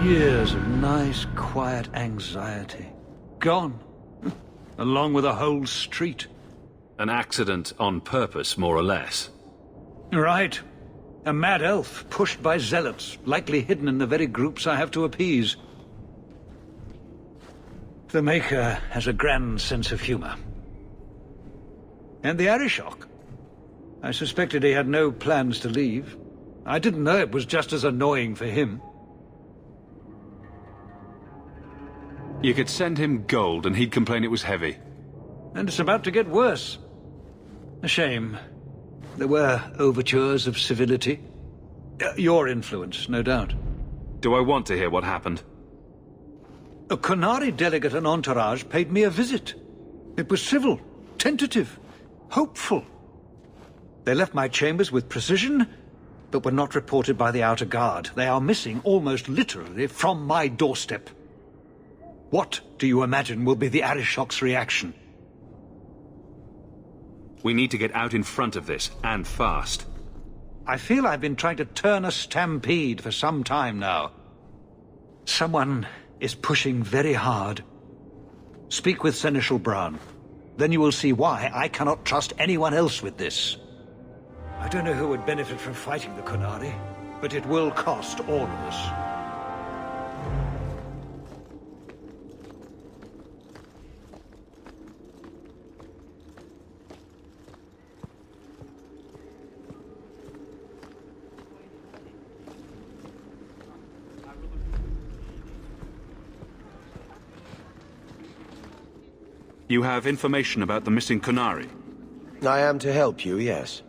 Years of nice, quiet anxiety. Gone. Along with a whole street. An accident on purpose, more or less. Right. A mad elf pushed by zealots, likely hidden in the very groups I have to appease. The Maker has a grand sense of humor. And the Arishok. I suspected he had no plans to leave. I didn't know it was just as annoying for him. You could send him gold and he'd complain it was heavy. And it's about to get worse. A shame. There were overtures of civility. Your influence, no doubt. Do I want to hear what happened? A Qunari delegate and entourage paid me a visit. It was civil, tentative, hopeful. They left my chambers with precision, but were not reported by the outer guard. They are missing almost literally from my doorstep. What do you imagine will be the Arishok's reaction? We need to get out in front of this, and fast. I feel I've been trying to turn a stampede for some time now. Someone is pushing very hard. Speak with Seneschal Brown. Then you will see why I cannot trust anyone else with this. I don't know who would benefit from fighting the Qunari, but it will cost all of us. You have information about the missing Qunari? I am to help you, yes.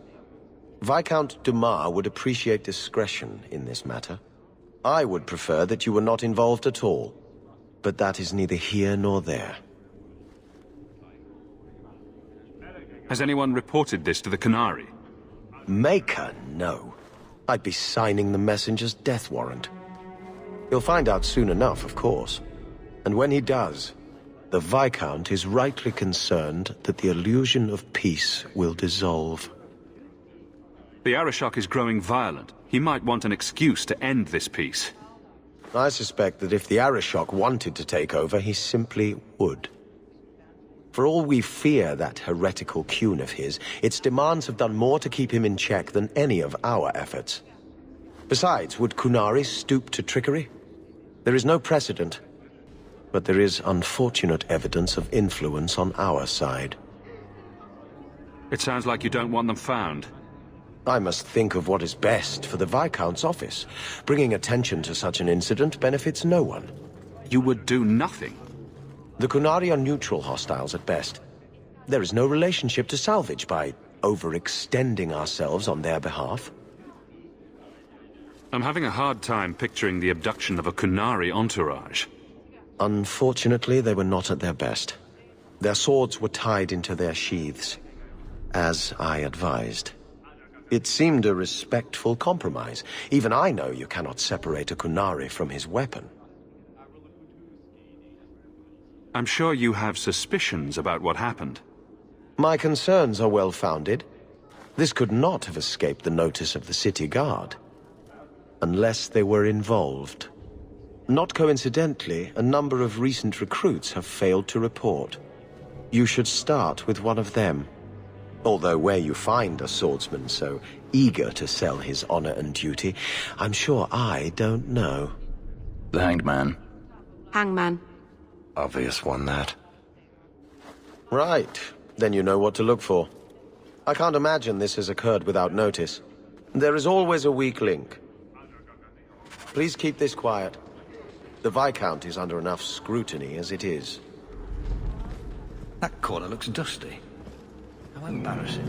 Viscount Dumar would appreciate discretion in this matter. I would prefer that you were not involved at all, but that is neither here nor there. Has anyone reported this to the Qunari? Maker, no. I'd be signing the messenger's death warrant. He'll find out soon enough, of course. And when he does, the Viscount is rightly concerned that the illusion of peace will dissolve. The Arishok is growing violent. He might want an excuse to end this peace. I suspect that if the Arishok wanted to take over, he simply would. For all we fear that heretical Qun of his, its demands have done more to keep him in check than any of our efforts. Besides, would Qunari stoop to trickery? There is no precedent. But there is unfortunate evidence of influence on our side. It sounds like you don't want them found. I must think of what is best for the Viscount's office. Bringing attention to such an incident benefits no one. You would do nothing. The Qunari are neutral hostiles at best. There is no relationship to salvage by overextending ourselves on their behalf. I'm having a hard time picturing the abduction of a Qunari entourage. Unfortunately, they were not at their best. Their swords were tied into their sheaths, as I advised. It seemed a respectful compromise. Even I know you cannot separate a Qunari from his weapon. I'm sure you have suspicions about what happened. My concerns are well-founded. This could not have escaped the notice of the city guard. Unless they were involved. Not coincidentally, a number of recent recruits have failed to report. You should start with one of them. Although where you find a swordsman so eager to sell his honor and duty, I'm sure I don't know. The Hanged Man. Hangman. Obvious one, that. Right. Then you know what to look for. I can't imagine this has occurred without notice. There is always a weak link. Please keep this quiet. The Viscount is under enough scrutiny as it is. That corner looks dusty. How embarrassing.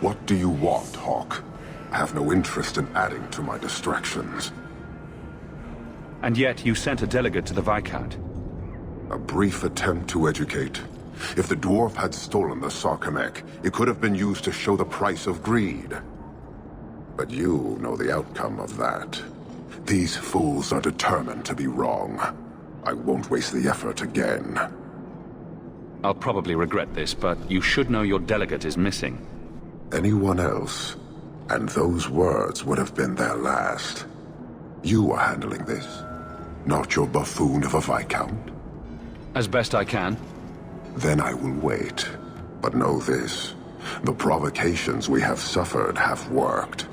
What do you want, Hawke? I have no interest in adding to my distractions. And yet you sent a delegate to the Viscount. A brief attempt to educate. If the dwarf had stolen the Sarkamek, it could have been used to show the price of greed. But you know the outcome of that. These fools are determined to be wrong. I won't waste the effort again. I'll probably regret this, but you should know your delegate is missing. Anyone else, and those words would have been their last. You are handling this, not your buffoon of a viscount. As best I can. Then I will wait. But know this, the provocations we have suffered have worked.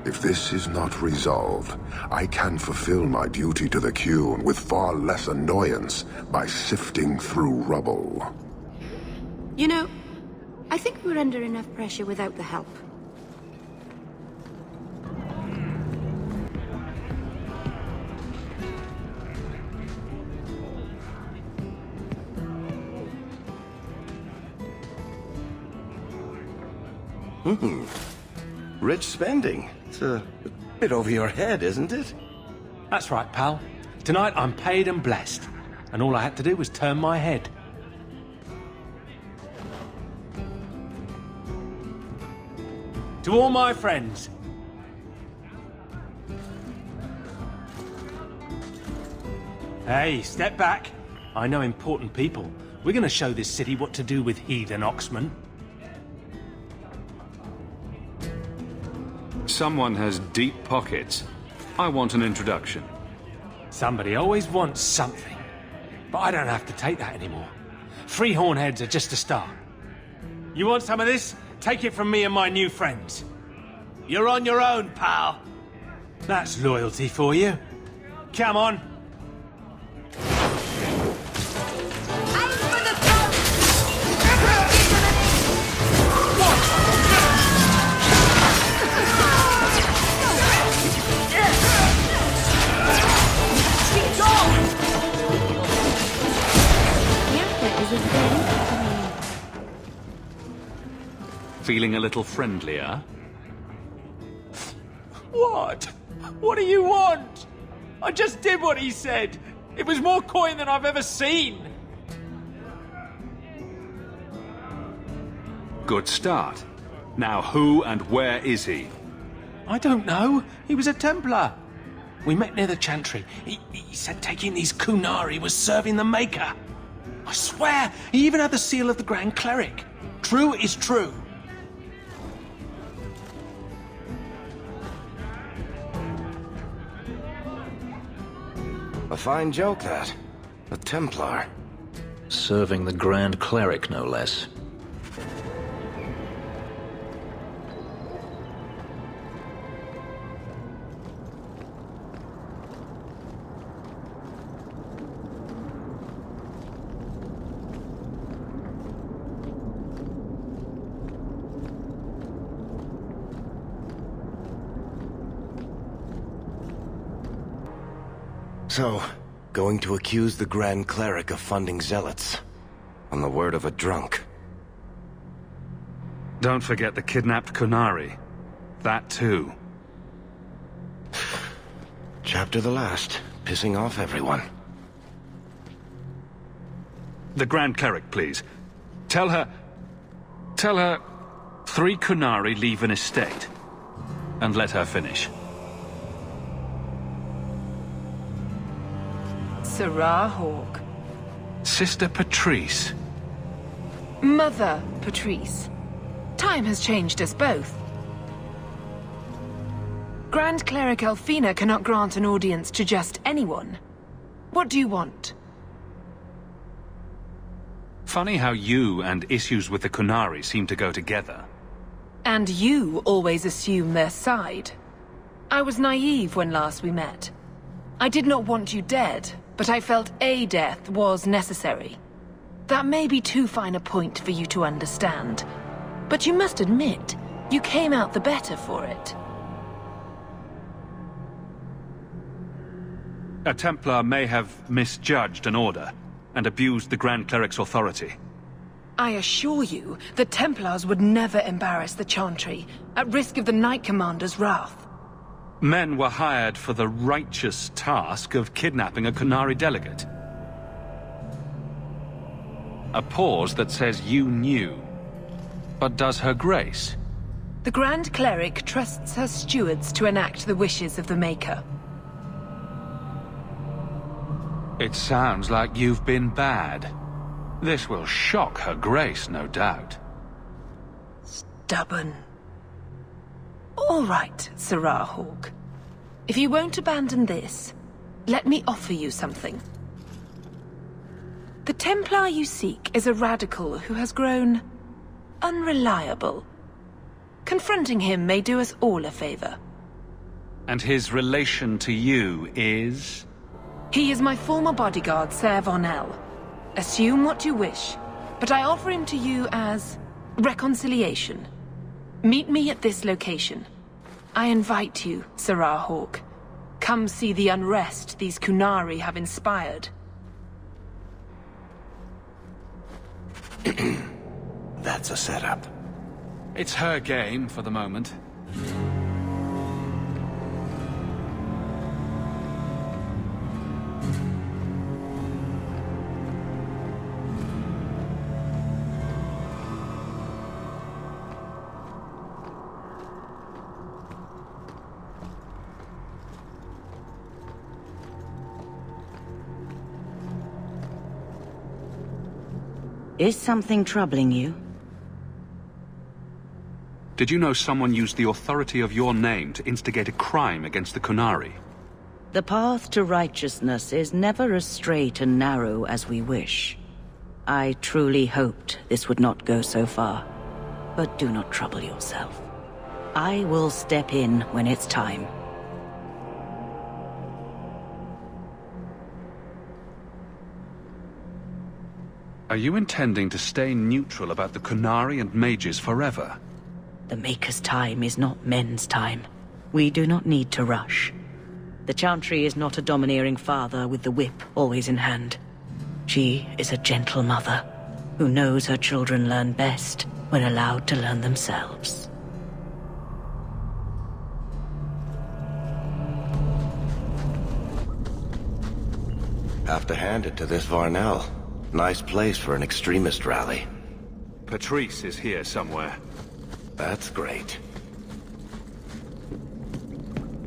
If this is not resolved, I can fulfill my duty to the Qun with far less annoyance by sifting through rubble. You know, I think we're under enough pressure without the help. Rich spending. It's a bit over your head, isn't it? That's right, pal. Tonight I'm paid and blessed, and all I had to do was turn my head. To all my friends. Hey, step back. I know important people. We're gonna show this city what to do with heathen oxmen. Someone has deep pockets. I want an introduction. Somebody always wants something. But I don't have to take that anymore. 3 hornheads are just a start. You want some of this? Take it from me and my new friends. You're on your own, pal. That's loyalty for you. Come on. Feeling a little friendlier? What? What do you want? I just did what he said. It was more coin than I've ever seen. Good start. Now who and where is he? I don't know. He was a Templar. We met near the Chantry. He said taking these Qunari was serving the Maker. I swear, he even had the seal of the Grand Cleric. True is true. A fine joke, that. A Templar. Serving the Grand Cleric, no less. So, going to accuse the Grand Cleric of funding zealots. On the word of a drunk. Don't forget the kidnapped Qunari. That too. Chapter the last. Pissing off everyone. The Grand Cleric, please. Tell her 3 Qunari leave an estate. And let her finish. Sarah Hawke. Sister Patrice. Mother Patrice. Time has changed us both. Grand Cleric Elfina cannot grant an audience to just anyone. What do you want? Funny how you and issues with the Qunari seem to go together. And you always assume their side. I was naive when last we met. I did not want you dead, but I felt a death was necessary. That may be too fine a point for you to understand. But you must admit, you came out the better for it. A Templar may have misjudged an order and abused the Grand Cleric's authority. I assure you, the Templars would never embarrass the Chantry, at risk of the Knight Commander's wrath. Men were hired for the righteous task of kidnapping a Qunari delegate. A pause that says you knew. But does her grace? The Grand Cleric trusts her stewards to enact the wishes of the Maker. It sounds like you've been bad. This will shock Her Grace, no doubt. Stubborn. All right, Sirrah Hawke. If you won't abandon this, let me offer you something. The Templar you seek is a radical who has grown unreliable. Confronting him may do us all a favor. And his relation to you is? He is my former bodyguard, Ser Vonel. Assume what you wish, but I offer him to you as reconciliation. Meet me at this location. I invite you, Sirrah Hawke. Come see the unrest these Qunari have inspired. That's a setup. It's her game for the moment. Is something troubling you? Did you know someone used the authority of your name to instigate a crime against the Qunari? The path to righteousness is never as straight and narrow as we wish. I truly hoped this would not go so far. But do not trouble yourself. I will step in when it's time. Are you intending to stay neutral about the Qunari and mages forever? The Maker's time is not men's time. We do not need to rush. The Chantry is not a domineering father with the whip always in hand. She is a gentle mother who knows her children learn best when allowed to learn themselves. Have to hand it to this Varnell. Nice place for an extremist rally. Patrice is here somewhere. That's great.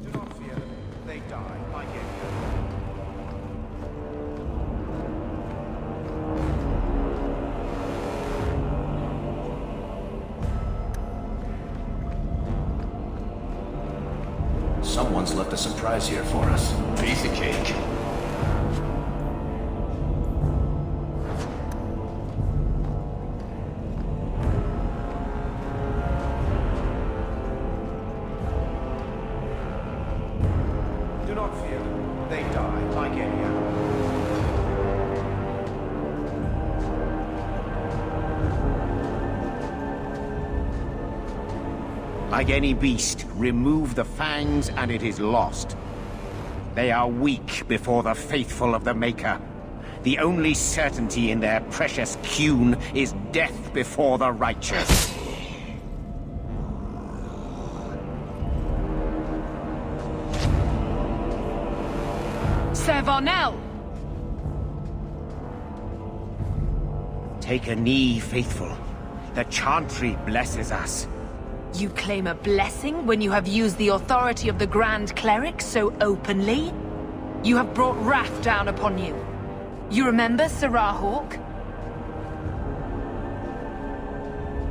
Do not fear. They die like Someone's left a surprise here for us. Piece of cake. Do not fear. They die like any animal. Like any beast, remove the fangs and it is lost. They are weak before the faithful of the Maker. The only certainty in their precious Qun is death before the righteous. Ser Vonel! Take a knee, faithful. The Chantry blesses us. You claim a blessing when you have used the authority of the Grand Cleric so openly? You have brought wrath down upon you. You remember, Sirrah Hawke?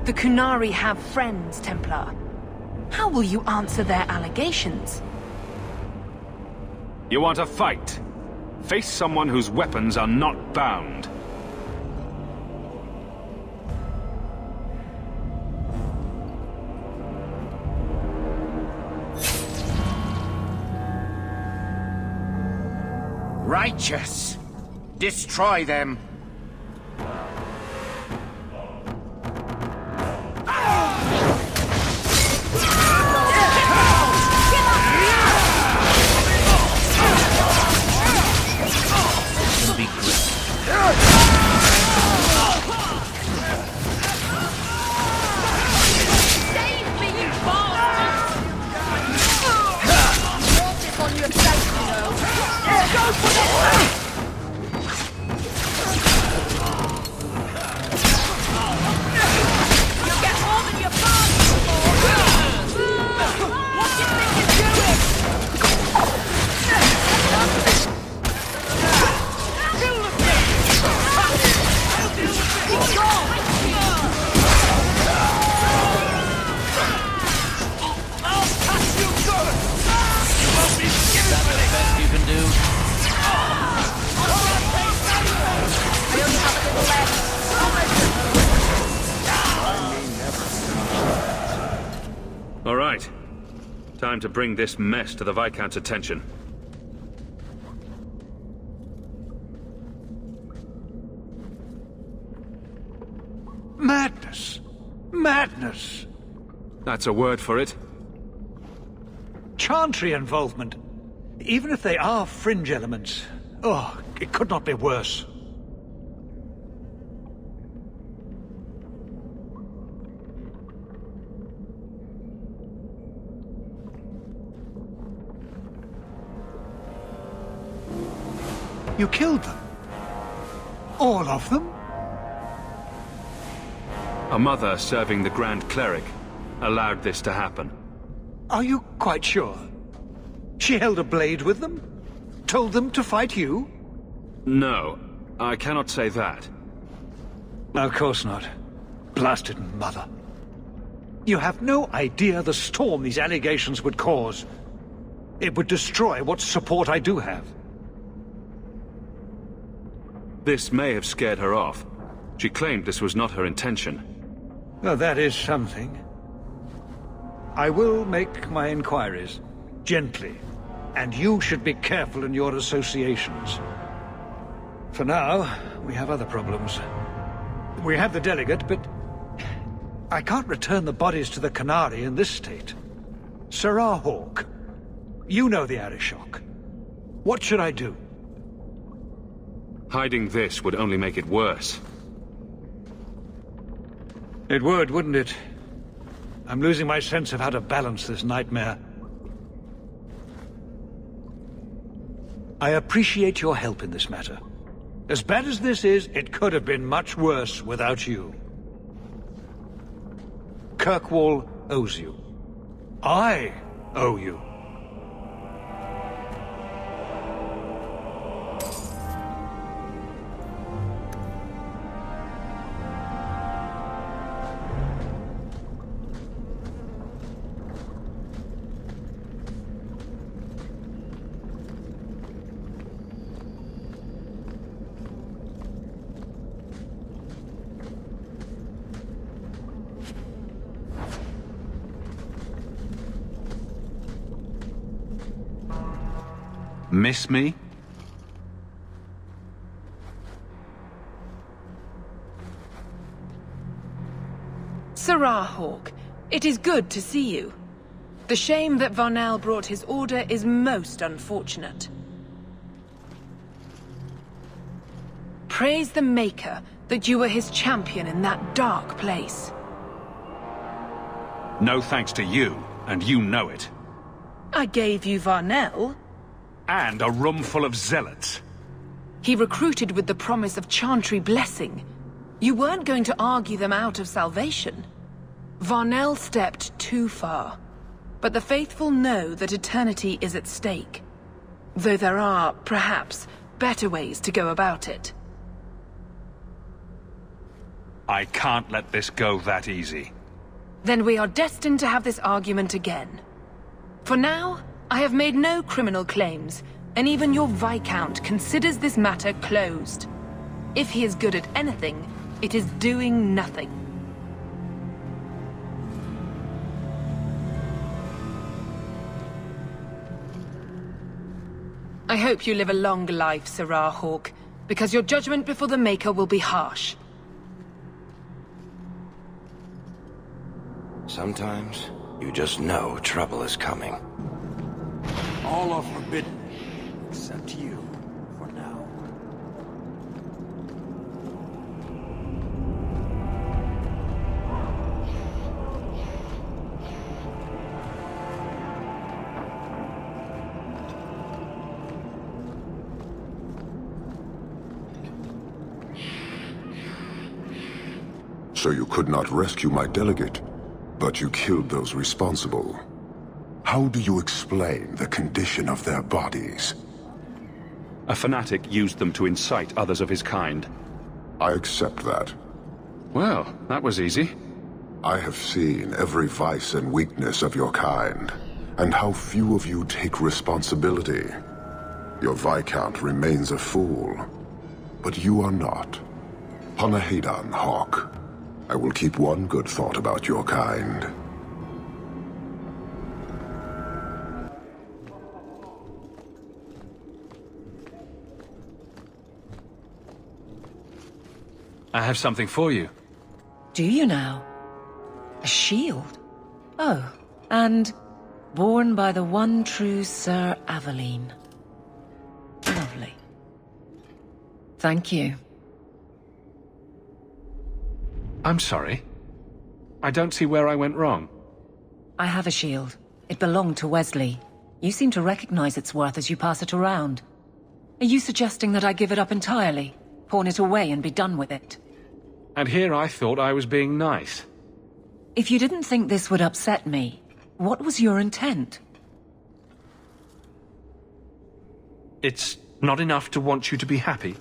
The Qunari have friends, Templar. How will you answer their allegations? You want a fight? Face someone whose weapons are not bound. Righteous! Destroy them! All right. Time to bring this mess to the Viscount's attention. Madness! Madness! That's a word for it. Chantry involvement. Even if they are fringe elements. Oh, it could not be worse. You killed them? All of them? A mother serving the Grand Cleric allowed this to happen. Are you quite sure? She held a blade with them? Told them to fight you? No, I cannot say that. Of course not. Blasted mother. You have no idea the storm these allegations would cause. It would destroy what support I do have. This may have scared her off. She claimed this was not her intention. Well, that is something. I will make my inquiries. Gently. And you should be careful in your associations. For now, we have other problems. We have the delegate, but I can't return the bodies to the Qunari in this state. Sirrah Hawke, you know the Arishok. What should I do? Hiding this would only make it worse. It would, wouldn't it? I'm losing my sense of how to balance this nightmare. I appreciate your help in this matter. As bad as this is, it could have been much worse without you. Kirkwall owes you. I owe you. Miss me? Sirrah Hawke, it is good to see you. The shame that Varnell brought his order is most unfortunate. Praise the Maker that you were his champion in that dark place. No thanks to you, and you know it. I gave you Varnell. And a room full of zealots. He recruited with the promise of Chantry blessing. You weren't going to argue them out of salvation. Varnell stepped too far. But the faithful know that eternity is at stake. Though there are, perhaps, better ways to go about it. I can't let this go that easy. Then we are destined to have this argument again. For now, I have made no criminal claims, and even your Viscount considers this matter closed. If he is good at anything, it is doing nothing. I hope you live a long life, Sirrah Hawke, because your judgment before the Maker will be harsh. Sometimes, you just know trouble is coming. All are forbidden, except you, for now. So you could not rescue my delegate, but you killed those responsible. How do you explain the condition of their bodies? A fanatic used them to incite others of his kind. I accept that. Well, that was easy. I have seen every vice and weakness of your kind, and how few of you take responsibility. Your Viscount remains a fool, but you are not. Panahedan, Hawke. I will keep one good thought about your kind. I have something for you. Do you now? A shield? Oh, and borne by the one true Sir Aveline. Lovely. Thank you. I'm sorry. I don't see where I went wrong. I have a shield. It belonged to Wesley. You seem to recognize its worth as you pass it around. Are you suggesting that I give it up entirely? Pawn it away and be done with it? And here I thought I was being nice. If you didn't think this would upset me, what was your intent? It's not enough to want you to be happy.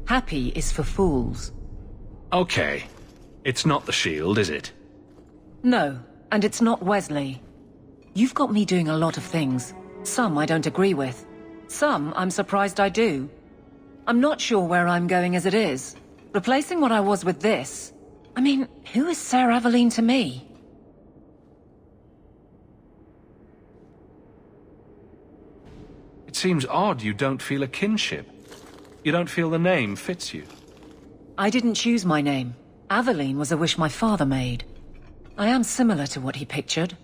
Happy is for fools. Okay. It's not the shield, is it? No, and it's not Wesley. You've got me doing a lot of things. Some I don't agree with. Some I'm surprised I do. I'm not sure where I'm going as it is. Replacing what I was with this... I mean, who is Sir Aveline to me? It seems odd you don't feel a kinship. You don't feel the name fits you. I didn't choose my name. Aveline was a wish my father made. I am similar to what he pictured,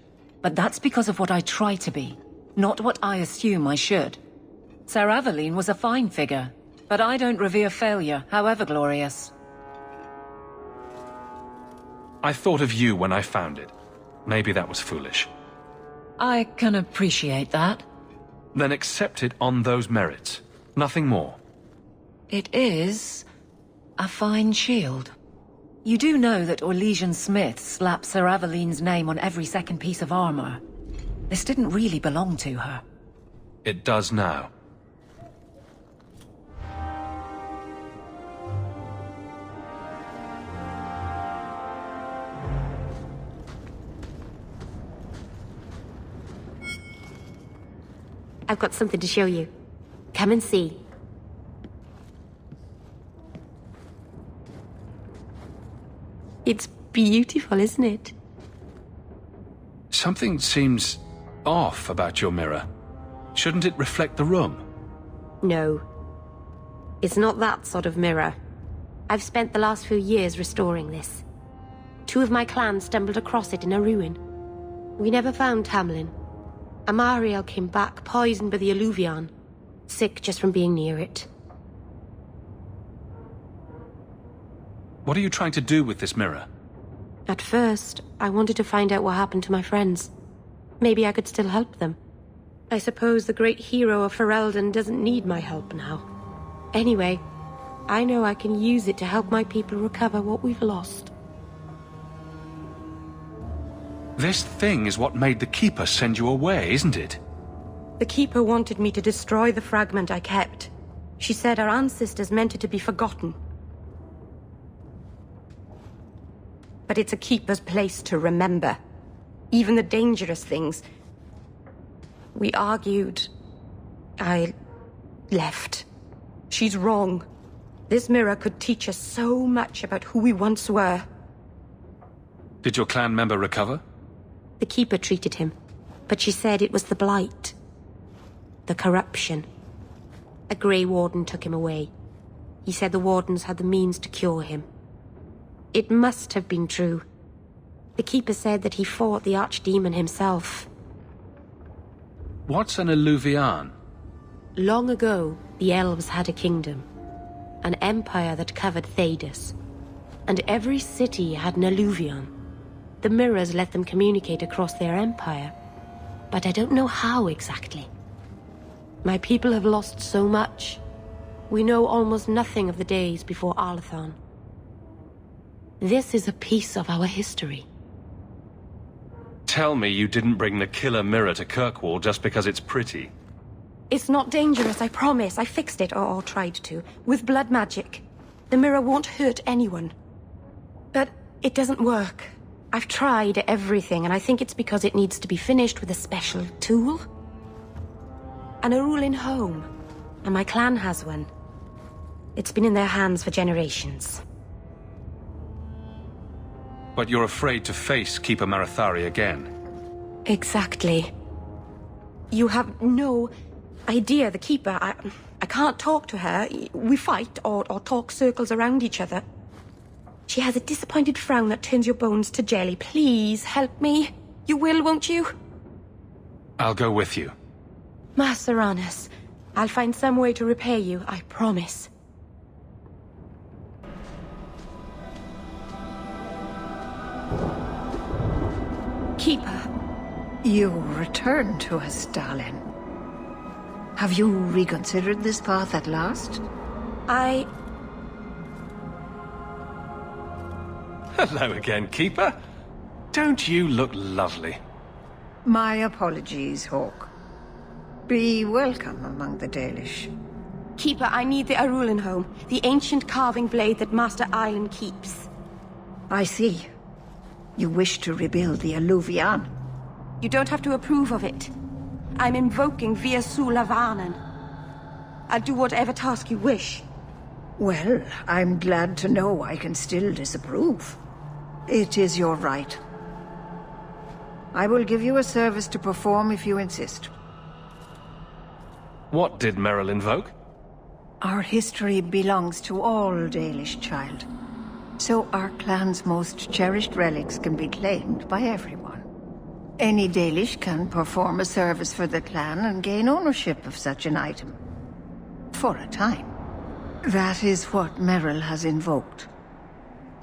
but that's because of what I try to be, not what I assume I should. Sir Aveline was a fine figure, but I don't revere failure, however glorious. I thought of you when I found it. Maybe that was foolish. I can appreciate that. Then accept it on those merits. Nothing more. It is a fine shield. You do know that Orlesian Smith slapped Sir Aveline's name on every second piece of armor. This didn't really belong to her. It does now. I've got something to show you. Come and see. It's beautiful, isn't it? Something seems off about your mirror. Shouldn't it reflect the room? No. It's not that sort of mirror. I've spent the last few years restoring this. 2 of my clan stumbled across it in a ruin. We never found Gamlen. Merril came back poisoned by the alluvion, sick just from being near it. What are you trying to do with this mirror? At first, I wanted to find out what happened to my friends. Maybe I could still help them. I suppose the great hero of Ferelden doesn't need my help now. Anyway, I know I can use it to help my people recover what we've lost. This thing is what made the Keeper send you away, isn't it? The Keeper wanted me to destroy the fragment I kept. She said our ancestors meant it to be forgotten. But it's a Keeper's place to remember. Even the dangerous things. We argued. I left. She's wrong. This mirror could teach us so much about who we once were. Did your clan member recover? The Keeper treated him, but she said it was the blight. The corruption. A Grey Warden took him away. He said the Wardens had the means to cure him. It must have been true. The Keeper said that he fought the Archdemon himself. What's an alluvion? Long ago, the Elves had a kingdom. An empire that covered Thedas. And every city had an alluvion. The mirrors let them communicate across their empire. But I don't know how exactly. My people have lost so much. We know almost nothing of the days before Arlathon. This is a piece of our history. Tell me you didn't bring the killer mirror to Kirkwall just because it's pretty. It's not dangerous, I promise. I fixed it, or tried to, with blood magic. The mirror won't hurt anyone. But it doesn't work. I've tried everything, and I think it's because it needs to be finished with a special tool. An Arulin home. And my clan has one. It's been in their hands for generations. But you're afraid to face Keeper Marathari again. Exactly. You have no idea, the Keeper. I can't talk to her. We fight or talk circles around each other. She has a disappointed frown that turns your bones to jelly. Please, help me. You will, won't you? I'll go with you. Master Anus, I'll find some way to repay you, I promise. Keeper. You returned to us, darling. Have you reconsidered this path at last? Hello again, Keeper. Don't you look lovely? My apologies, Hawke. Be welcome among the Dalish. Keeper, I need the Arulenholm, the ancient carving blade that Master Island keeps. I see. You wish to rebuild the Alluvian. You don't have to approve of it. I'm invoking Via Sulavanen. I'll do whatever task you wish. Well, I'm glad to know I can still disapprove. It is your right. I will give you a service to perform if you insist. What did Merril invoke? Our history belongs to all Dalish, child. So our clan's most cherished relics can be claimed by everyone. Any Dalish can perform a service for the clan and gain ownership of such an item. For a time. That is what Merril has invoked.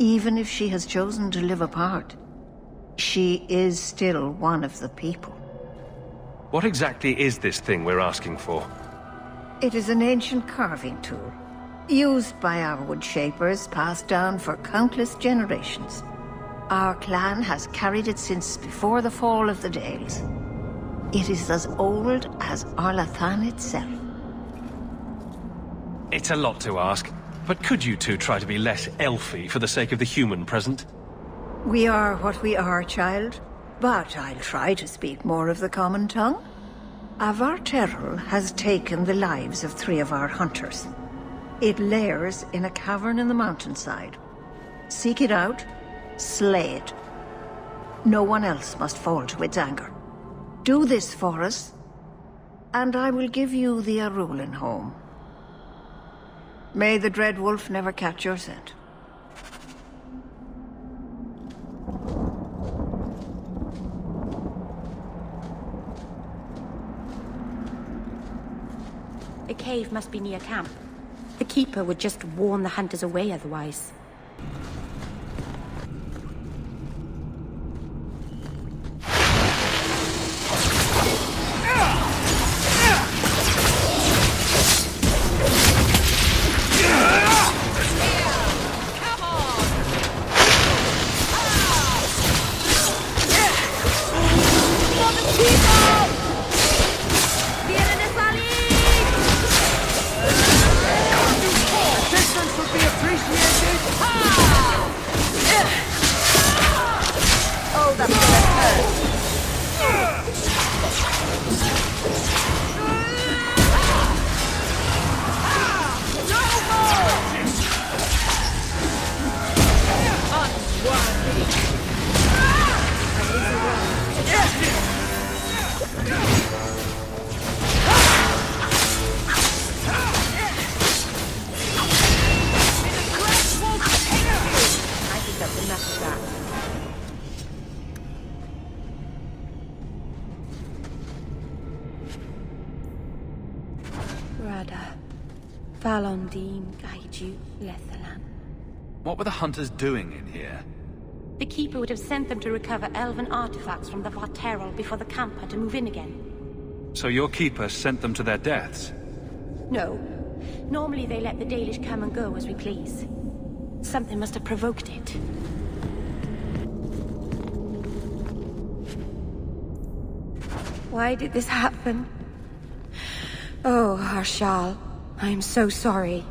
Even if she has chosen to live apart, she is still one of the people. What exactly is this thing we're asking for? It is an ancient carving tool, used by our wood shapers, passed down for countless generations. Our clan has carried it since before the fall of the Dales. It is as old as Arlathan itself. It's a lot to ask, but could you two try to be less elfy for the sake of the human present? We are what we are, child, but I'll try to speak more of the common tongue. Avar Terrell has taken the lives of 3 of our hunters. It lairs in a cavern in the mountainside. Seek it out, slay it. No one else must fall to its anger. Do this for us, and I will give you the Arulenholm. May the Dread Wolf never catch your scent. The cave must be near camp. The Keeper would just warn the hunters away otherwise. What were the hunters doing in here? The Keeper would have sent them to recover elven artifacts from the Varterol before the camp had to move in again. So your Keeper sent them to their deaths? No. Normally they let the Dalish come and go as we please. Something must have provoked it. Why did this happen? Oh, Harshal, I am so sorry.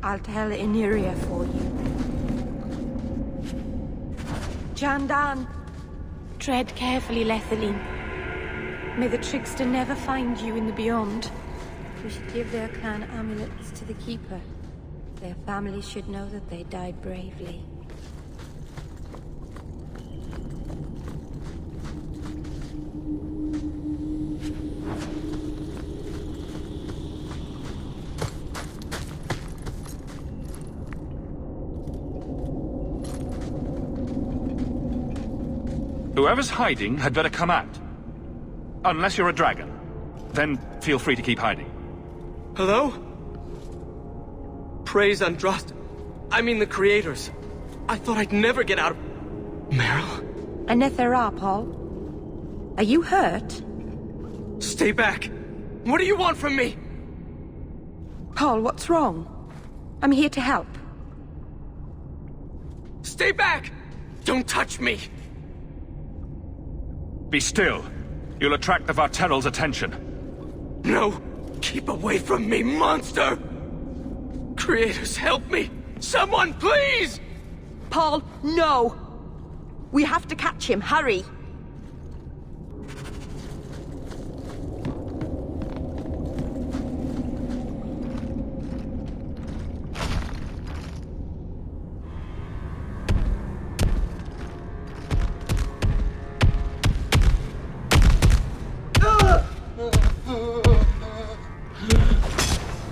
I'll tell Iniria for you. Jandan! Tread carefully, Lethaline. May the trickster never find you in the beyond. We should give their clan amulets to the Keeper. Their families should know that they died bravely. Whoever's hiding had better come out. Unless you're a dragon. Then feel free to keep hiding. Hello? Praise Andraste. I mean the creators. I thought I'd never get out of... Merril? Anethera, Paul. Are you hurt? Stay back! What do you want from me? Paul, what's wrong? I'm here to help. Stay back! Don't touch me! Be still. You'll attract the Varterral's attention. No! Keep away from me, monster! Creators, help me! Someone, please! Paul, no! We have to catch him, hurry!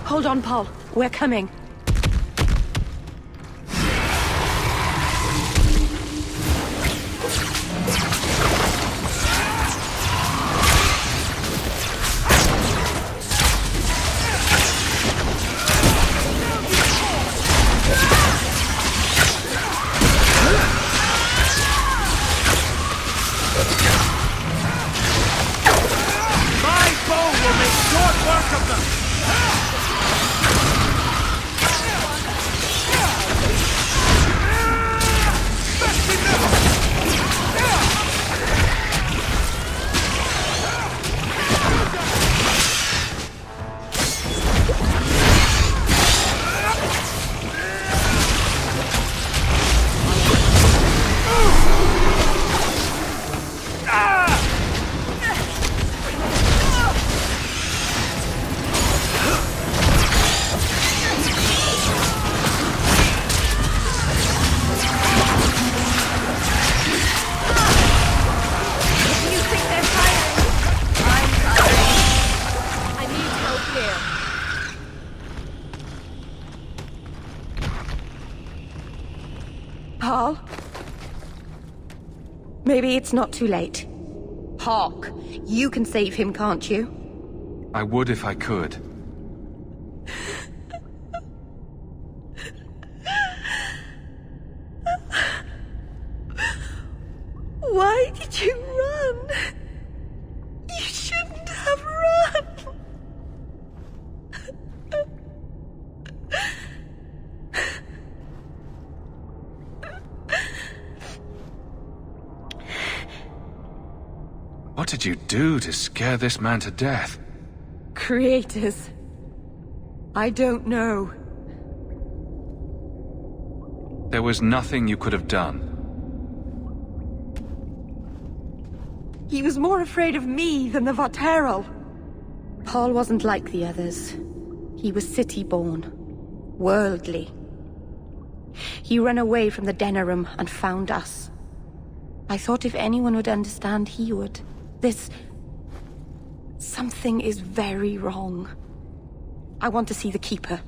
Hold on, Paul. We're coming. My bow will make short work of them! Paul? Maybe it's not too late. Hawke, you can save him, can't you? I would if I could. Why did you run? You shouldn't have run! What did you do to scare this man to death? Creators. I don't know. There was nothing you could have done. He was more afraid of me than the Varterral. Paul wasn't like the others. He was city-born. Worldly. He ran away from the Denerim and found us. I thought if anyone would understand, he would. Something is very wrong. I want to see the Keeper.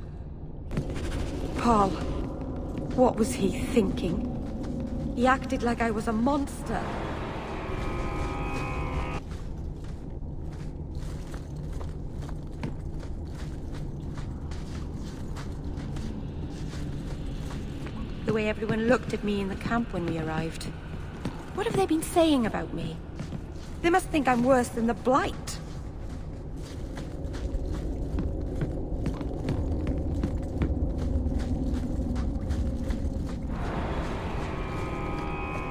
Paul, what was he thinking? He acted like I was a monster. The way everyone looked at me in the camp when we arrived. What have they been saying about me? They must think I'm worse than the Blight.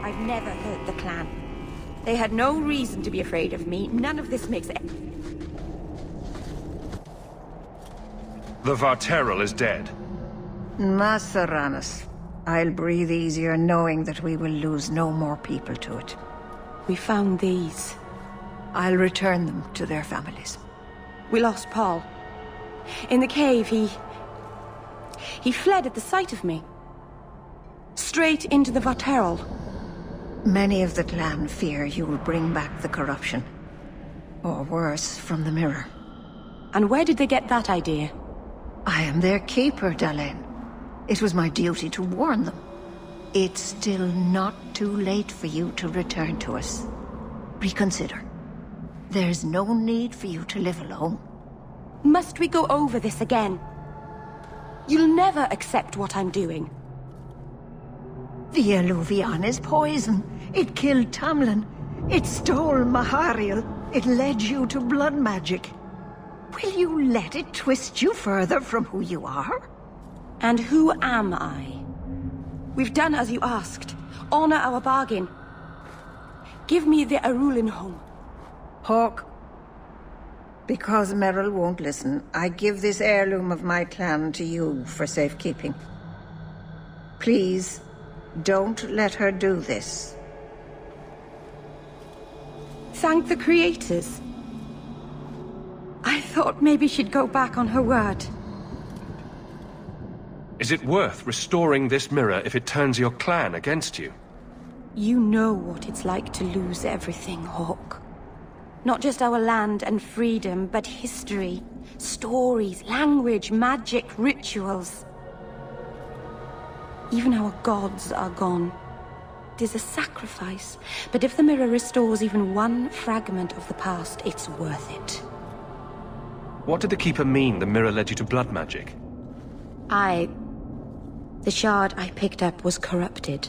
I've never hurt the clan. They had no reason to be afraid of me. None of this makes it. The Varterral is dead. Masaranas. I'll breathe easier knowing that we will lose no more people to it. We found these. I'll return them to their families. We lost Paul. In the cave, he fled at the sight of me. Straight into the Varterral. Many of the clan fear you will bring back the corruption. Or worse, from the mirror. And where did they get that idea? I am their keeper, Dalain. It was my duty to warn them. It's still not too late for you to return to us. Reconsider. There's no need for you to live alone. Must we go over this again? You'll never accept what I'm doing. The Eluvian is poison. It killed Tamlin. It stole Merril. It led you to blood magic. Will you let it twist you further from who you are? And who am I? We've done as you asked. Honor our bargain. Give me the Arulin home. Hawke. Because Merril won't listen, I give this heirloom of my clan to you for safekeeping. Please, don't let her do this. Thank the creators. I thought maybe she'd go back on her word. Is it worth restoring this mirror if it turns your clan against you? You know what it's like to lose everything, Hawke. Not just our land and freedom, but history, stories, language, magic, rituals. Even our gods are gone. It is a sacrifice, but if the mirror restores even one fragment of the past, it's worth it. What did the Keeper mean the mirror led you to blood magic? The shard I picked up was corrupted.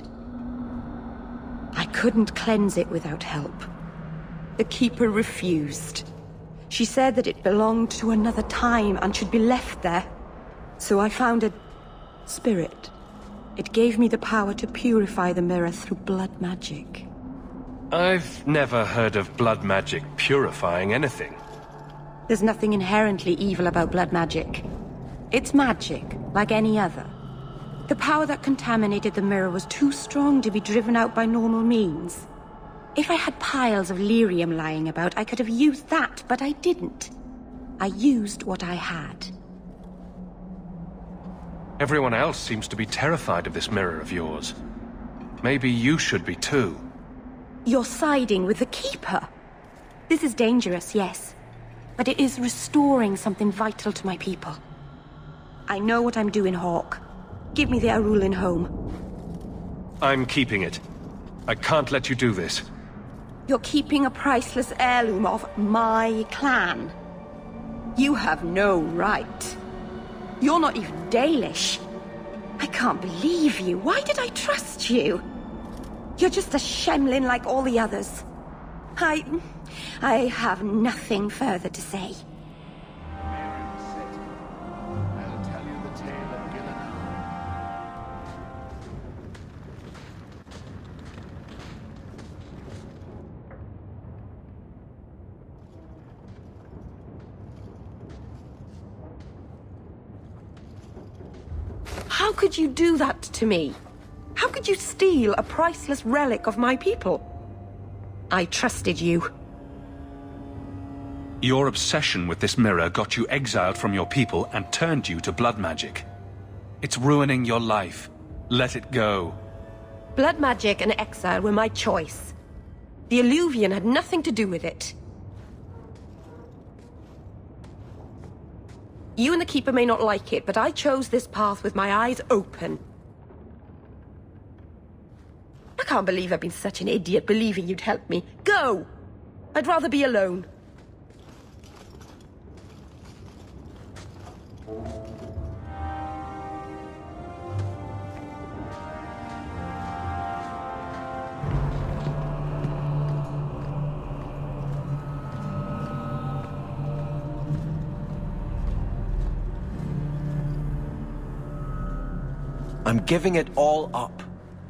I couldn't cleanse it without help. The Keeper refused. She said that it belonged to another time and should be left there. So I found a spirit. It gave me the power to purify the mirror through blood magic. I've never heard of blood magic purifying anything. There's nothing inherently evil about blood magic. It's magic, like any other. The power that contaminated the mirror was too strong to be driven out by normal means. If I had piles of lyrium lying about, I could have used that, but I didn't. I used what I had. Everyone else seems to be terrified of this mirror of yours. Maybe you should be too. You're siding with the Keeper. This is dangerous, yes. But it is restoring something vital to my people. I know what I'm doing, Hawke. Give me the Arulin home. I'm keeping it. I can't let you do this. You're keeping a priceless heirloom of my clan. You have no right. You're not even Dalish. I can't believe you. Why did I trust you? You're just a Shemlin like all the others. I have nothing further to say. How could you do that to me? How could you steal a priceless relic of my people? I trusted you. Your obsession with this mirror got you exiled from your people and turned you to blood magic. It's ruining your life. Let it go. Blood magic and exile were my choice. The Eluvian had nothing to do with it. You and the Keeper may not like it, but I chose this path with my eyes open. I can't believe I've been such an idiot believing you'd help me. Go! I'd rather be alone. I'm giving it all up.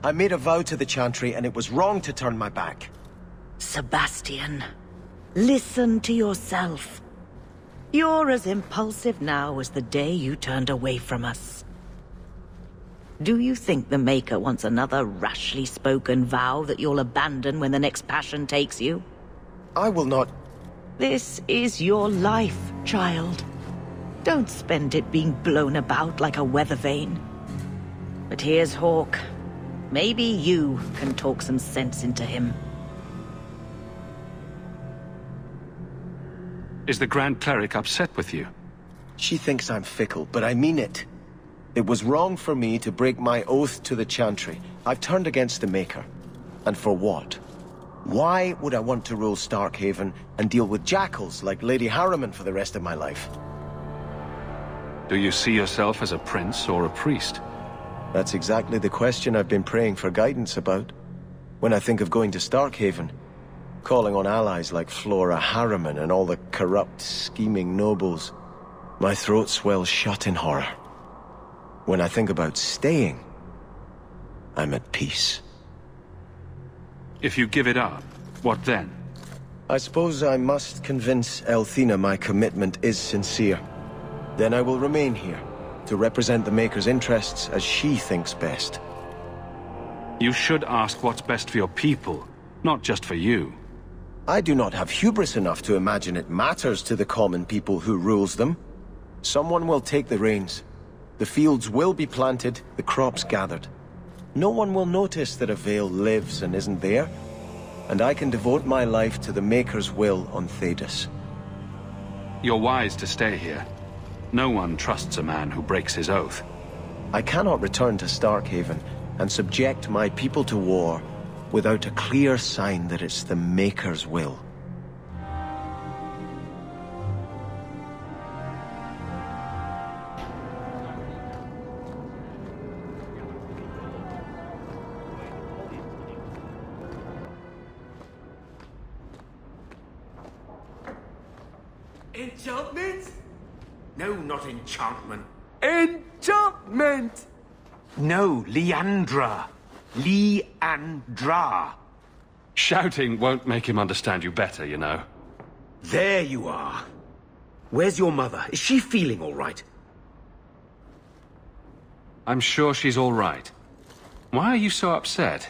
I made a vow to the Chantry, and it was wrong to turn my back. Sebastian, listen to yourself. You're as impulsive now as the day you turned away from us. Do you think the Maker wants another rashly spoken vow that you'll abandon when the next passion takes you? I will not... This is your life, child. Don't spend it being blown about like a weather vane. But here's Hawke. Maybe you can talk some sense into him. Is the Grand Cleric upset with you? She thinks I'm fickle, but I mean it. It was wrong for me to break my oath to the Chantry. I've turned against the Maker. And for what? Why would I want to rule Starkhaven and deal with jackals like Lady Harriman for the rest of my life? Do you see yourself as a prince or a priest? That's exactly the question I've been praying for guidance about. When I think of going to Starkhaven, calling on allies like Flora Harriman and all the corrupt, scheming nobles, my throat swells shut in horror. When I think about staying, I'm at peace. If you give it up, what then? I suppose I must convince Elthina my commitment is sincere. Then I will remain here, to represent the Maker's interests as she thinks best. You should ask what's best for your people, not just for you. I do not have hubris enough to imagine it matters to the common people who rules them. Someone will take the reins. The fields will be planted, the crops gathered. No one will notice that a Vale lives and isn't there, and I can devote my life to the Maker's will on Thedas. You're wise to stay here. No one trusts a man who breaks his oath. I cannot return to Starkhaven and subject my people to war without a clear sign that it's the Maker's will. Enchantment? No, not enchantment. Enchantment! No, Leandra. Leandra. Shouting won't make him understand you better, you know. There you are. Where's your mother? Is she feeling all right? I'm sure she's all right. Why are you so upset?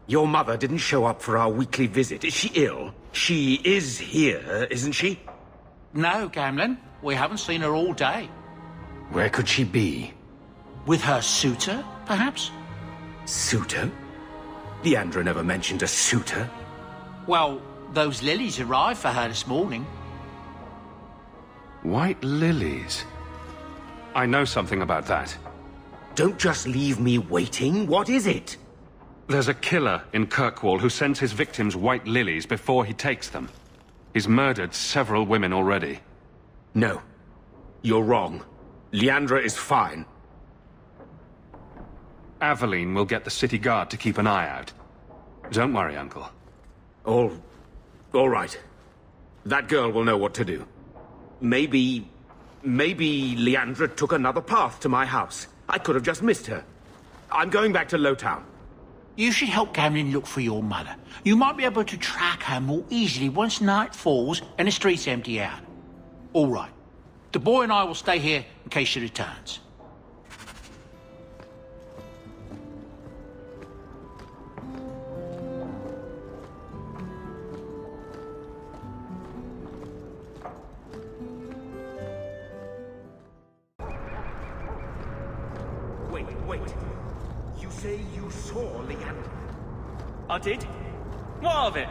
Your mother didn't show up for our weekly visit. Is she ill? She is here, isn't she? No, Gamlen. We haven't seen her all day. Where could she be? With her suitor, perhaps? Suitor? Leandra never mentioned a suitor. Well, those lilies arrived for her this morning. White lilies? I know something about that. Don't just leave me waiting. What is it? There's a killer in Kirkwall who sends his victims white lilies before he takes them. He's murdered several women already. No. You're wrong. Leandra is fine. Aveline will get the city guard to keep an eye out. Don't worry, Uncle. All right. That girl will know what to do. Maybe Leandra took another path to my house. I could have just missed her. I'm going back to Lowtown. You should help Gamlen look for your mother. You might be able to track her more easily once night falls and the streets empty out. All right. The boy and I will stay here in case she returns. Wait. You say you saw Leandra? I did. What of it?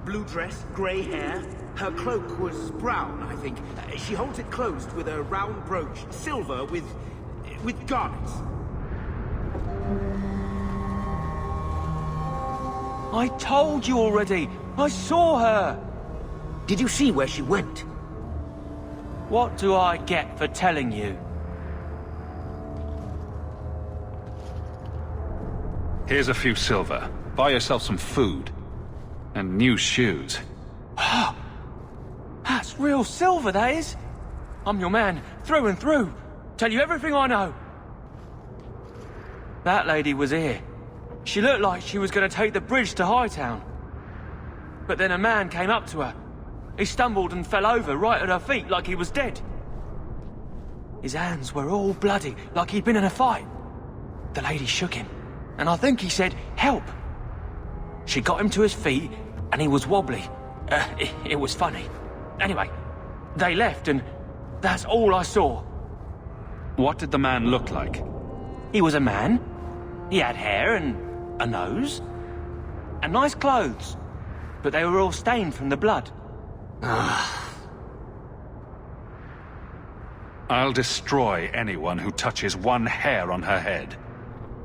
Blue dress, grey hair. Her cloak was brown, I think. She holds it closed with a round brooch, silver with garnets. I told you already. I saw her. Did you see where she went? What do I get for telling you? Here's a few silver. Buy yourself some food. And new shoes. That's real silver, that is. I'm your man, through and through. Tell you everything I know. That lady was here. She looked like she was going to take the bridge to Hightown. But then a man came up to her. He stumbled and fell over right at her feet like he was dead. His hands were all bloody, like he'd been in a fight. The lady shook him, and I think he said, "Help." She got him to his feet, and he was wobbly. It was funny. Anyway, they left, and that's all I saw. What did the man look like? He was a man. He had hair and a nose. And nice clothes. But they were all stained from the blood. I'll destroy anyone who touches one hair on her head.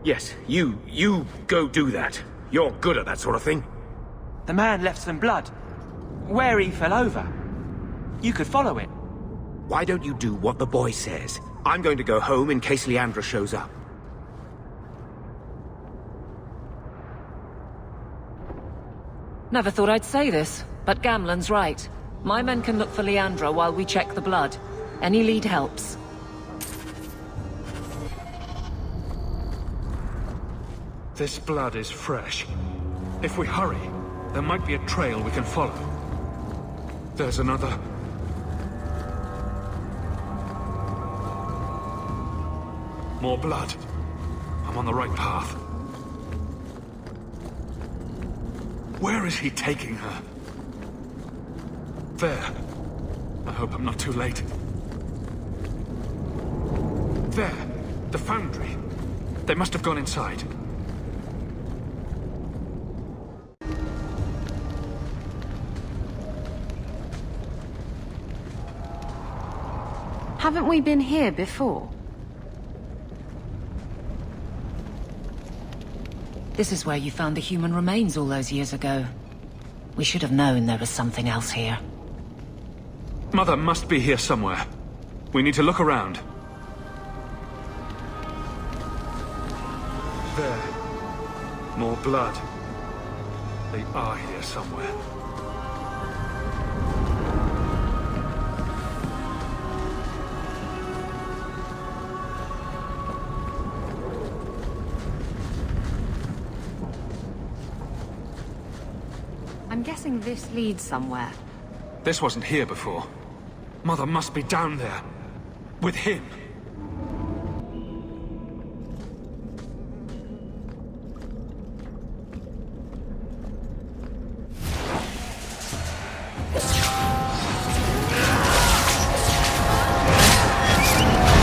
Yes, you go do that. You're good at that sort of thing. The man left some blood. Where he fell over. You could follow it. Why don't you do what the boy says? I'm going to go home in case Leandra shows up. Never thought I'd say this, but Gamlen's right. My men can look for Leandra while we check the blood. Any lead helps. This blood is fresh. If we hurry, there might be a trail we can follow. There's another. More blood. I'm on the right path. Where is he taking her? There. I hope I'm not too late. There. The foundry. They must have gone inside. Haven't we been here before? This is where you found the human remains all those years ago. We should have known there was something else here. Mother must be here somewhere. We need to look around. There. More blood. They are here somewhere. I'm guessing this leads somewhere. This wasn't here before. Mother must be down there. With him.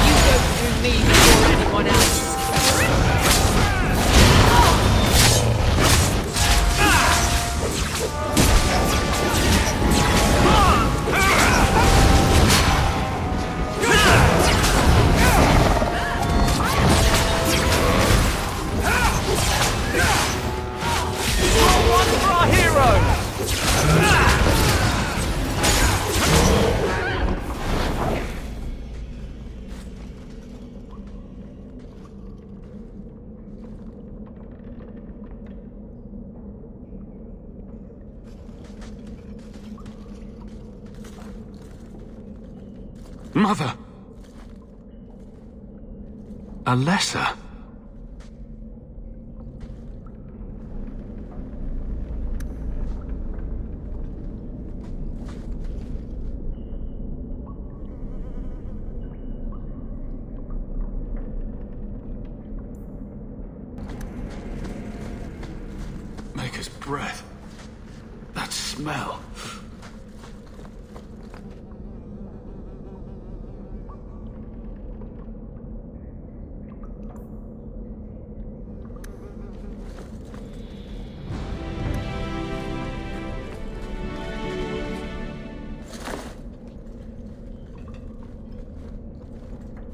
You go through me before anyone else. Mother! Alessa? Maker's breath. That smell.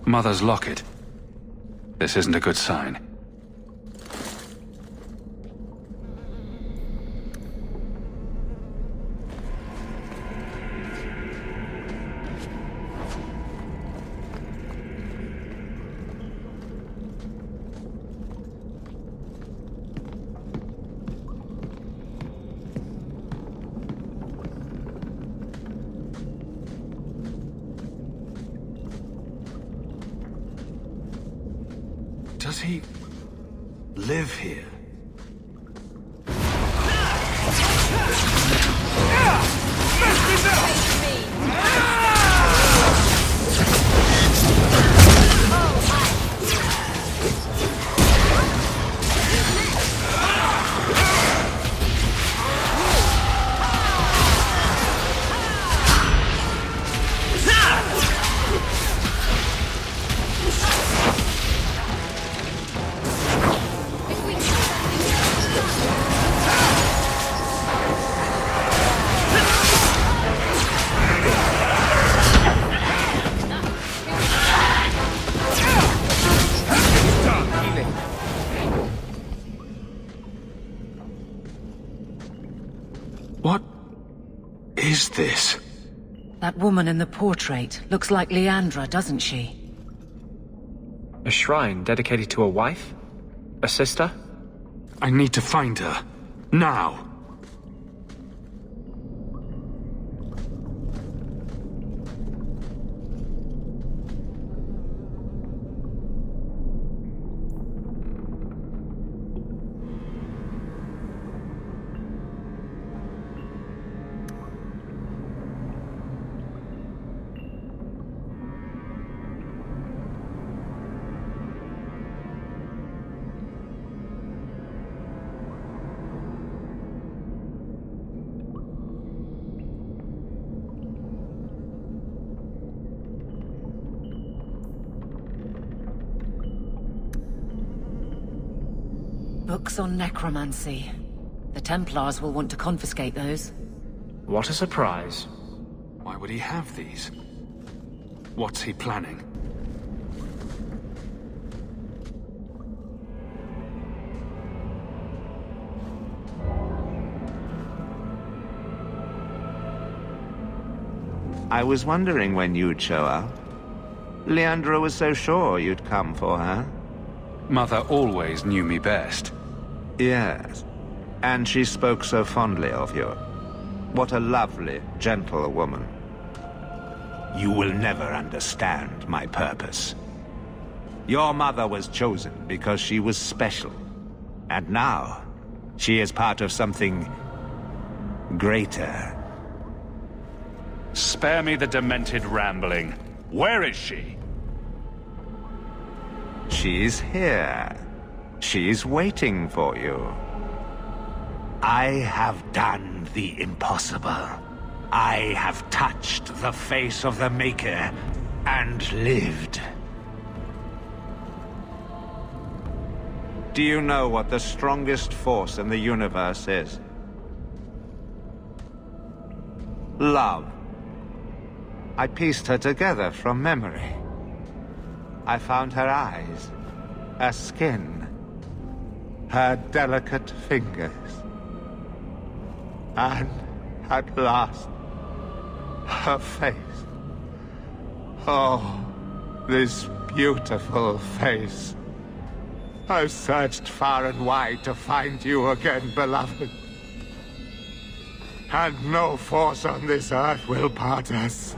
Mother's locket. This isn't a good sign. Does he live here? What's this? That woman in the portrait looks like Leandra, doesn't she? A shrine dedicated to a wife? A sister? I need to find her. Now! Books on necromancy. The Templars will want to confiscate those. What a surprise. Why would he have these? What's he planning? I was wondering when you'd show up. Leandra was so sure you'd come for her. Mother always knew me best. Yes, and she spoke so fondly of you. What a lovely, gentle woman. You will never understand my purpose. Your mother was chosen because she was special. And now, she is part of something greater. Spare me the demented rambling. Where is she? She's here. She's waiting for you. I have done the impossible. I have touched the face of the Maker and lived. Do you know what the strongest force in the universe is? Love. I pieced her together from memory. I found her eyes, her skin, her delicate fingers. And at last, her face. Oh, this beautiful face. I've searched far and wide to find you again, beloved. And no force on this earth will part us.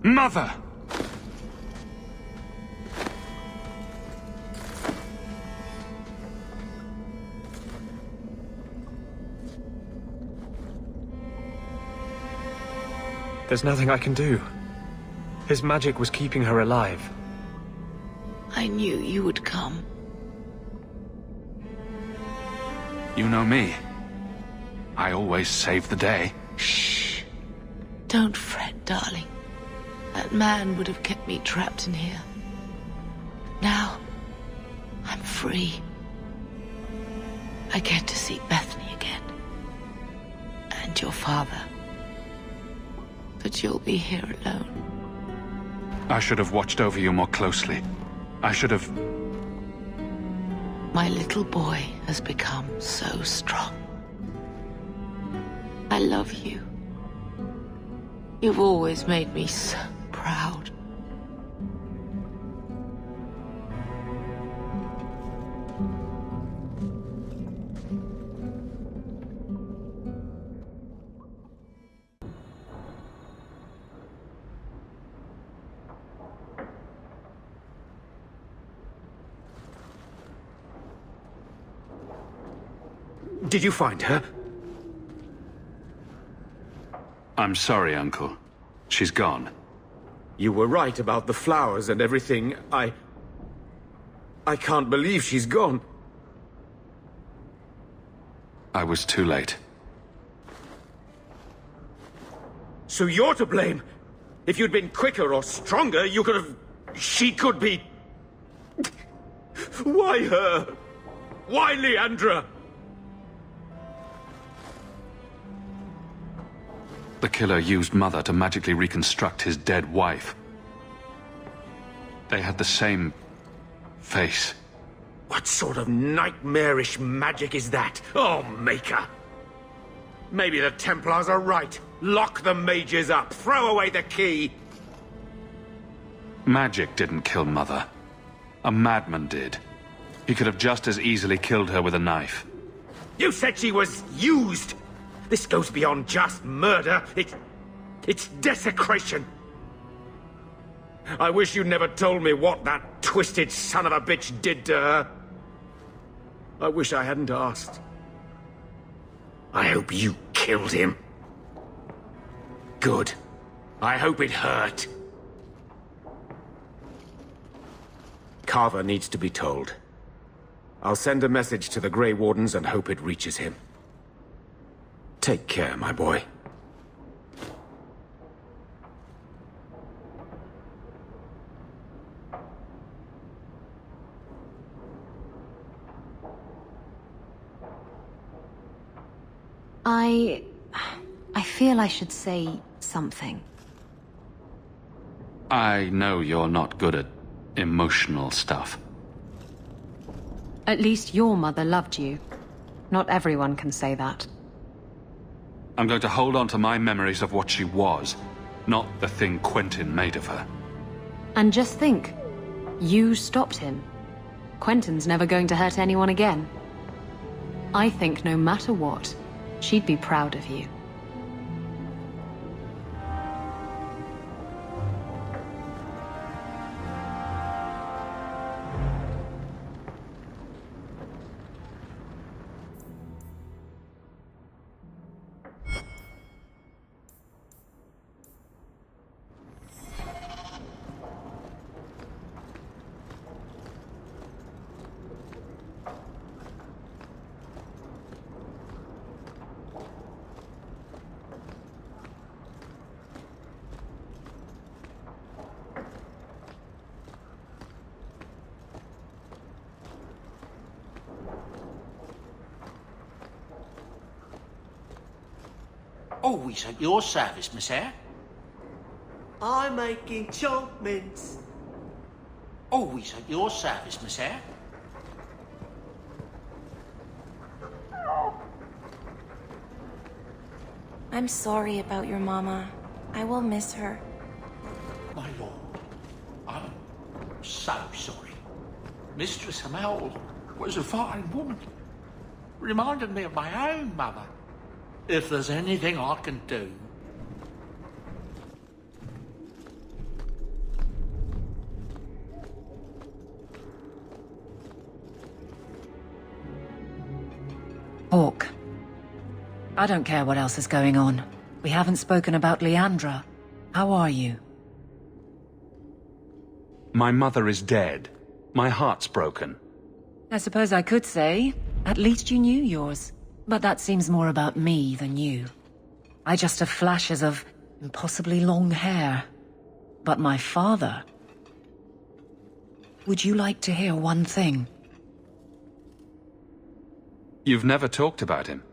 Mother! There's nothing I can do. His magic was keeping her alive. I knew you would come. You know me. I always save the day. Shh. Don't fret, darling. That man would have kept me trapped in here. Now, I'm free. I get to see Bethany again. And your father. But you'll be here alone. I should have watched over you more closely. I should have... My little boy has become so strong. I love you. You've always made me so proud. Did you find her? I'm sorry, Uncle. She's gone. You were right about the flowers and everything. I can't believe she's gone. I was too late. So you're to blame. If you'd been quicker or stronger, you could have... She could be... Why her? Why Leandra? The killer used Mother to magically reconstruct his dead wife. They had the same... face. What sort of nightmarish magic is that? Oh, Maker! Maybe the Templars are right. Lock the mages up. Throw away the key. Magic didn't kill Mother. A madman did. He could have just as easily killed her with a knife. You said she was used! This goes beyond just murder. It's desecration. I wish you'd never told me what that twisted son of a bitch did to her. I wish I hadn't asked. I hope you killed him. Good. I hope it hurt. Carver needs to be told. I'll send a message to the Grey Wardens and hope it reaches him. Take care, my boy. I feel I should say something. I know you're not good at emotional stuff. At least your mother loved you. Not everyone can say that. I'm going to hold on to my memories of what she was, not the thing Quentin made of her. And just think, you stopped him. Quentin's never going to hurt anyone again. I think no matter what, she'd be proud of you. Always at your service, Miss Eyre. I'm making chomp mints. Always at your service, Miss Eyre. I'm sorry about your mama. I will miss her. My lord, I'm so sorry. Mistress Hamel was a fine woman. Reminded me of my own mother. If there's anything I can do... Hawke. I don't care what else is going on. We haven't spoken about Leandra. How are you? My mother is dead. My heart's broken. I suppose I could say, at least you knew yours. But that seems more about me than you. I just have flashes of impossibly long hair. But my father... Would you like to hear one thing? You've never talked about him.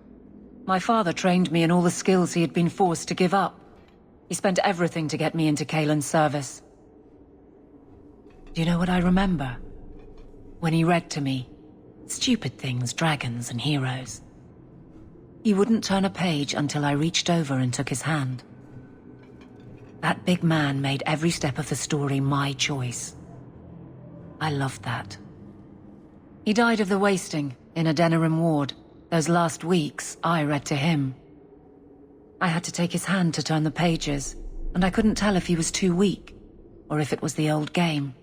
My father trained me in all the skills he had been forced to give up. He spent everything to get me into Kalen's service. Do you know what I remember? When he read to me. Stupid things, dragons and heroes. He wouldn't turn a page until I reached over and took his hand. That big man made every step of the story my choice. I loved that. He died of the wasting in a Denerim ward. Those last weeks, I read to him. I had to take his hand to turn the pages, and I couldn't tell if he was too weak, or if it was the old game.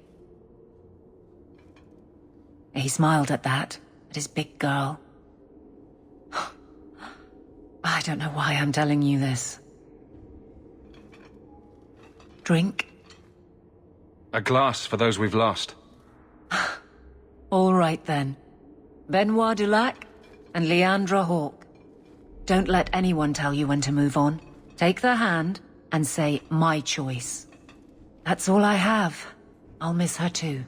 He smiled at that, at his big girl. I don't know why I'm telling you this. Drink? A glass for those we've lost. All right then. Benoit Dulac and Leandra Hawke. Don't let anyone tell you when to move on. Take their hand and say, my choice. That's all I have. I'll miss her too.